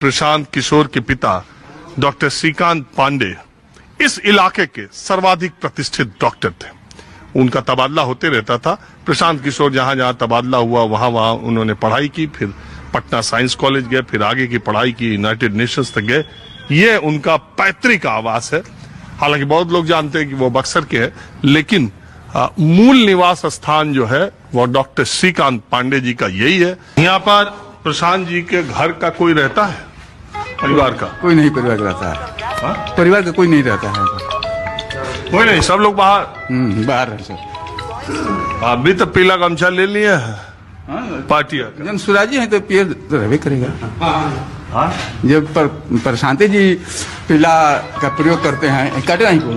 प्रशांत किशोर के पिता डॉक्टर श्रीकांत पांडे इस इलाके के सर्वाधिक प्रतिष्ठित डॉक्टर थे। उनका तबादला होते रहता था। प्रशांत किशोर जहां जहां तबादला हुआ वहां वहां उन्होंने पढ़ाई की, फिर पटना साइंस कॉलेज गए, फिर आगे की पढ़ाई की, यूनाइटेड नेशंस तक गए। ये उनका पैतृक आवास है। हालांकि बहुत लोग जानते हैं कि वो बक्सर के हैं, लेकिन मूल निवास स्थान जो है वो डॉक्टर श्रीकांत पांडे जी का यही है। यहाँ पर प्रशांत जी के घर का कोई रहता है? परिवार का कोई नहीं परिवार रहता है। हा? परिवार का कोई नहीं रहता है। कोई नहीं, सब लोग बाहर बाहर है सब। अभी तो पीला गमछा ले लिया है पार्टियां का। जन सुराजी है तो पियर तो रहबे करेगा। हाँ? जब प्रशांत जी पीला का प्रयोग करते हैं, काटे नहीं को,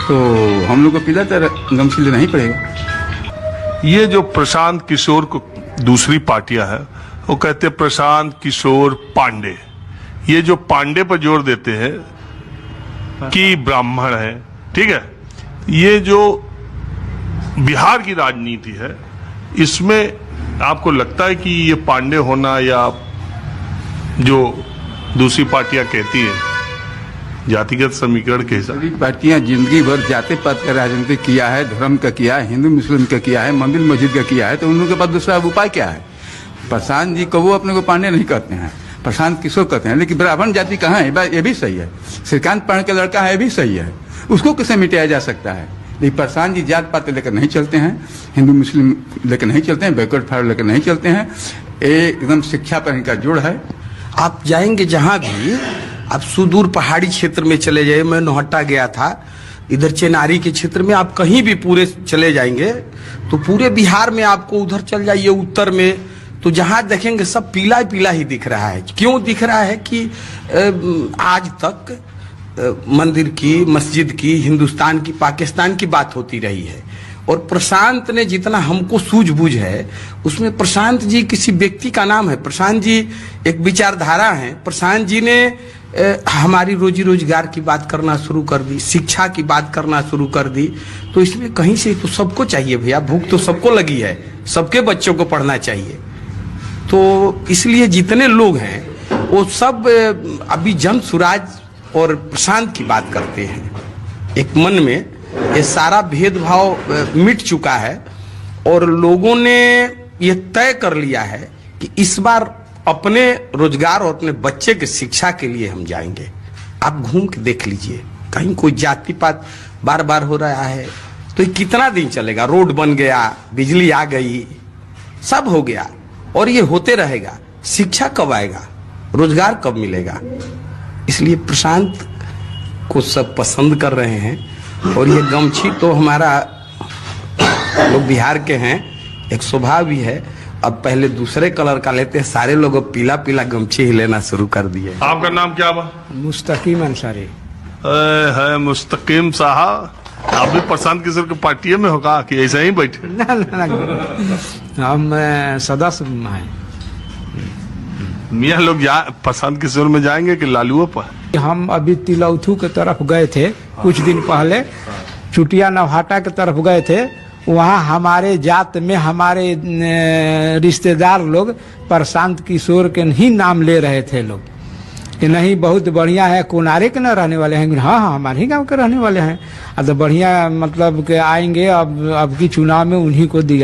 तो हम लोग को पीला तो गमछी लेना ही पड़ेगा। ये जो प्रशांत किशोर को दूसरी पार्टियां है वो कहते हैं प्रशांत किशोर पांडे। ये जो पांडे पर जोर देते हैं कि ब्राह्मण है, ठीक है। ये जो बिहार की राजनीति है इसमें आपको लगता है कि ये पांडे होना या जो दूसरी पार्टियां कहती है जातिगत समीकरण के हिसाब सभी पार्टियां जिंदगी भर जाति पात का राजनीति किया है, धर्म का किया है, हिंदू मुस्लिम का किया है, मंदिर मस्जिद का किया है, तो उन लोगों के पास दूसरा उपाय क्या है? प्रशांत जी को वो अपने को पांडे नहीं कहते हैं, प्रशांत किशोर कहते हैं। लेकिन ब्राह्मण जाति कहाँ है? ये भी सही है। श्रीकांत पांडे का लड़का है, ये भी सही है। उसको कैसे मिटाया जा सकता है? लेकिन प्रशांत जी जात पात लेकर नहीं चलते हैं, हिंदू मुस्लिम लेकर नहीं चलते हैं, बैकवर्ड फॉरवर्ड लेकर नहीं चलते हैं। एकदम शिक्षा पर इनका जोड़ है। आप जाएंगे जहां भी, आप सुदूर पहाड़ी क्षेत्र में चले जाइए। मैं नौहट्टा गया था, इधर चेनारी के क्षेत्र में, आप कहीं भी पूरे चले जाएंगे तो पूरे बिहार में आपको उधर चल जाइए उत्तर में, तो जहां देखेंगे सब पीला पीला ही दिख रहा है। क्यों दिख रहा है कि आज तक मंदिर की, मस्जिद की, हिंदुस्तान की, पाकिस्तान की बात होती रही है। और प्रशांत ने जितना हमको सूझबूझ है उसमें प्रशांत जी किसी व्यक्ति का नाम है। प्रशांत जी एक विचारधारा है। प्रशांत जी ने हमारी रोजी रोजगार की बात करना शुरू कर दी, शिक्षा की बात करना शुरू कर दी। तो इसमें कहीं से तो सबको चाहिए भैया, भूख तो सबको लगी है, सबके बच्चों को पढ़ना चाहिए। तो इसलिए जितने लोग हैं वो सब अभी जन सुराज और प्रशांत की बात करते हैं। एक मन में ये सारा भेदभाव मिट चुका है और लोगों ने ये तय कर लिया है कि इस बार अपने रोजगार और अपने बच्चे के शिक्षा के लिए हम जाएंगे। आप घूम के देख लीजिए, कहीं कोई जाति पात बार बार हो रहा है तो ये कितना दिन चलेगा? रोड बन गया, बिजली आ गई, सब हो गया और ये होते रहेगा। शिक्षा कब आएगा? रोजगार कब मिलेगा? इसलिए प्रशांत को सब पसंद कर रहे हैं। और ये गमछी तो हमारा, लोग बिहार के हैं, एक स्वभाव भी है। अब पहले दूसरे कलर का लेते हैं, सारे लोग पीला पीला गमछी ही लेना शुरू कर दिए। आपका नाम क्या बा? मुस्तकीम अंसारी। है मुस्तकीम साहब, आप भी प्रशांत किशोर की पार्टी में होगा कि ऐसे ही बैठे? ना, हम सदस्य हैं। मियाँ लोग प्रशांत किशोर में जाएंगे कि लालुओं पर? हम अभी तिलौथू के तरफ गए थे कुछ दिन पहले, चुटिया नौहाटा के तरफ गए थे। वहाँ हमारे जात में हमारे रिश्तेदार लोग प्रशांत किशोर के ही नाम ले रहे थे लोग कि नहीं बहुत बढ़िया है, कोनारे के न रहने वाले हैं। हाँ हाँ, हमारे ही गांव के रहने वाले हैं। तो बढ़िया, मतलब कि आएंगे, अब की चुनाव में उन्हीं को दिया